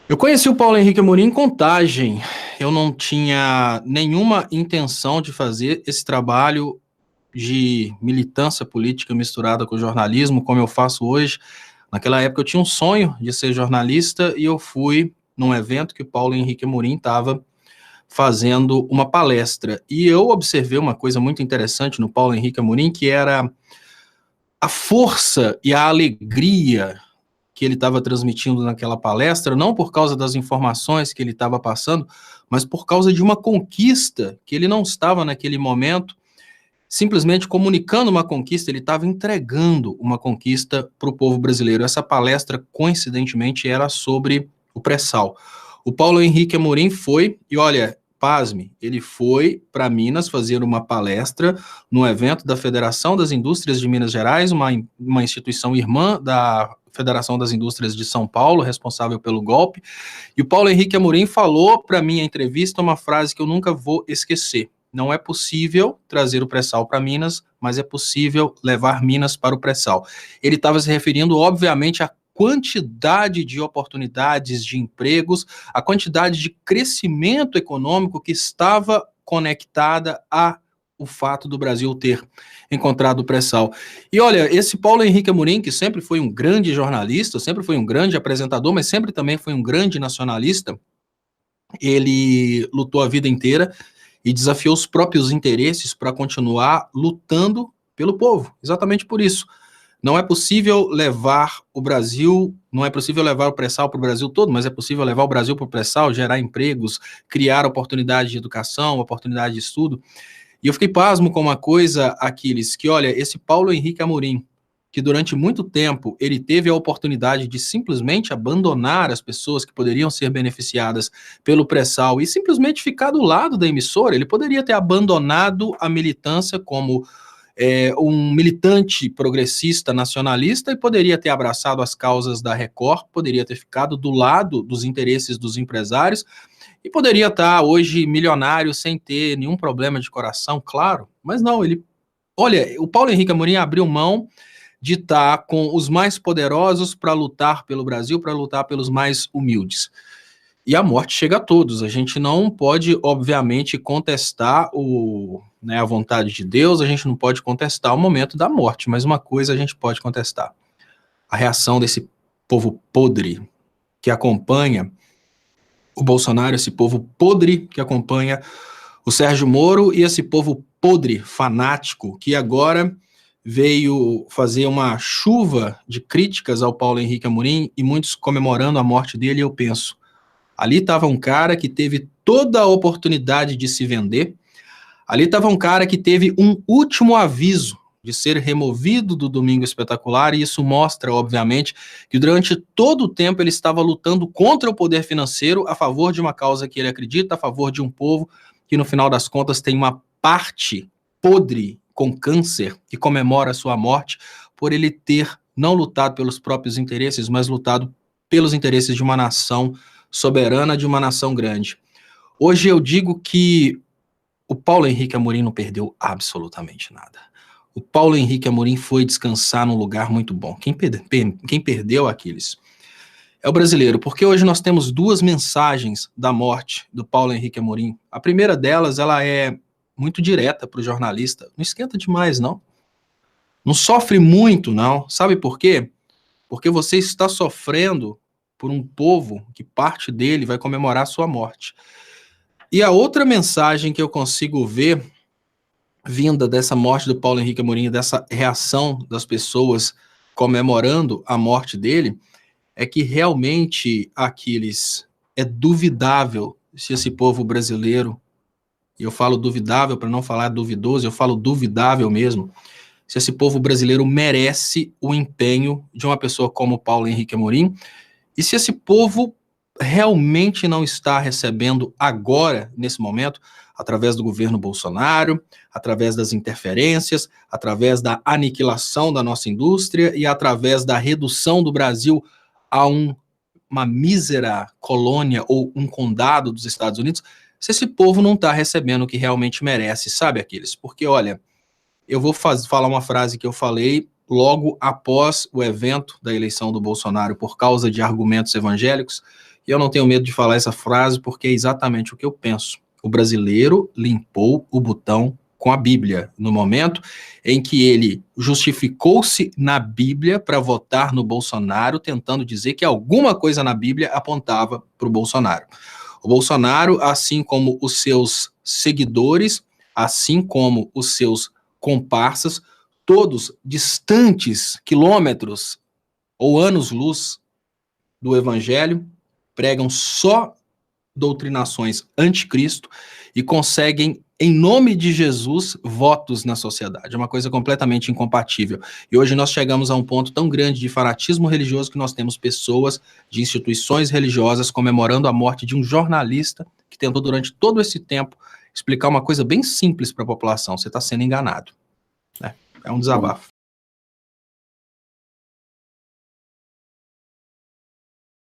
Eu conheci o Paulo Henrique Amorim em Contagem. Eu não tinha nenhuma intenção de fazer esse trabalho de militância política misturada com jornalismo, como eu faço hoje. Naquela época eu tinha um sonho de ser jornalista e eu fui num evento que o Paulo Henrique Amorim estava fazendo uma palestra. E eu observei uma coisa muito interessante no Paulo Henrique Amorim, que era a força e a alegria que ele estava transmitindo naquela palestra, não por causa das informações que ele estava passando, mas por causa de uma conquista que ele não estava naquele momento simplesmente comunicando uma conquista, ele estava entregando uma conquista para o povo brasileiro. Essa palestra, coincidentemente, era sobre o pré-sal. O Paulo Henrique Amorim foi, e olha, pasme, ele foi para Minas fazer uma palestra no evento da Federação das Indústrias de Minas Gerais, uma instituição irmã da Federação das Indústrias de São Paulo, responsável pelo golpe, e o Paulo Henrique Amorim falou para mim em entrevista uma frase que eu nunca vou esquecer. Não é possível trazer o pré-sal para Minas, mas é possível levar Minas para o pré-sal. Ele estava se referindo, obviamente, à quantidade de oportunidades de empregos, a quantidade de crescimento econômico que estava conectada a o fato do Brasil ter encontrado o pré-sal. E olha, esse Paulo Henrique Amorim, que sempre foi um grande jornalista, sempre foi um grande apresentador, mas sempre também foi um grande nacionalista, ele lutou a vida inteira e desafiou os próprios interesses para continuar lutando pelo povo, exatamente por isso. Não é possível levar o Brasil, não é possível levar o pré-sal para o Brasil todo, mas é possível levar o Brasil para o pré-sal, gerar empregos, criar oportunidades de educação, oportunidade de estudo. E eu fiquei pasmo com uma coisa, Aquiles, que olha, esse Paulo Henrique Amorim, que durante muito tempo ele teve a oportunidade de simplesmente abandonar as pessoas que poderiam ser beneficiadas pelo pré-sal e simplesmente ficar do lado da emissora, ele poderia ter abandonado a militância como um militante progressista nacionalista e poderia ter abraçado as causas da Record, poderia ter ficado do lado dos interesses dos empresários e poderia estar hoje milionário sem ter nenhum problema de coração, claro, mas não, ele... Olha, o Paulo Henrique Amorim abriu mão de estar com os mais poderosos para lutar pelo Brasil, para lutar pelos mais humildes. E a morte chega a todos. A gente não pode, obviamente, contestar a vontade de Deus, a gente não pode contestar o momento da morte, mas uma coisa a gente pode contestar: a reação desse povo podre que acompanha o Bolsonaro, esse povo podre que acompanha o Sérgio Moro e esse povo podre, fanático, que agora veio fazer uma chuva de críticas ao Paulo Henrique Amorim e muitos comemorando a morte dele. E eu penso, ali estava um cara que teve toda a oportunidade de se vender, ali estava um cara que teve um último aviso de ser removido do Domingo Espetacular, e isso mostra, obviamente, que durante todo o tempo ele estava lutando contra o poder financeiro, a favor de uma causa que ele acredita, a favor de um povo que, no final das contas, tem uma parte podre com câncer que comemora a sua morte por ele ter não lutado pelos próprios interesses, mas lutado pelos interesses de uma nação soberana, de uma nação grande. Hoje eu digo que o Paulo Henrique Amorim não perdeu absolutamente nada. O Paulo Henrique Amorim foi descansar num lugar muito bom. Quem perdeu, Aquiles, é o brasileiro, porque hoje nós temos duas mensagens da morte do Paulo Henrique Amorim. A primeira delas, ela é muito direta para o jornalista. Não esquenta demais, não. Não sofre muito, não. Sabe por quê? Porque você está sofrendo por um povo que parte dele vai comemorar a sua morte. E a outra mensagem que eu consigo ver vinda dessa morte do Paulo Henrique Amorim, dessa reação das pessoas comemorando a morte dele, é que realmente, Aquiles, é duvidável se esse povo brasileiro, e eu falo duvidável para não falar duvidoso, eu falo duvidável mesmo, se esse povo brasileiro merece o empenho de uma pessoa como Paulo Henrique Amorim, e se esse povo realmente não está recebendo agora, nesse momento, através do governo Bolsonaro, através das interferências, através da aniquilação da nossa indústria e através da redução do Brasil a uma mísera colônia ou um condado dos Estados Unidos, se esse povo não está recebendo o que realmente merece, sabe, Aquiles? Porque, olha, eu vou falar uma frase que eu falei logo após o evento da eleição do Bolsonaro por causa de argumentos evangélicos, E eu não tenho medo de falar essa frase porque é exatamente o que eu penso. O brasileiro limpou o botão com a Bíblia, no momento em que ele justificou-se na Bíblia para votar no Bolsonaro, tentando dizer que alguma coisa na Bíblia apontava para o Bolsonaro. O Bolsonaro, assim como os seus seguidores, assim como os seus comparsas, todos distantes, quilômetros ou anos-luz do Evangelho, pregam só doutrinações anticristo e conseguem, em nome de Jesus, votos na sociedade. É uma coisa completamente incompatível. E hoje nós chegamos a um ponto tão grande de fanatismo religioso que nós temos pessoas de instituições religiosas comemorando a morte de um jornalista que tentou durante todo esse tempo explicar uma coisa bem simples para a população. Você está sendo enganado. É um desabafo.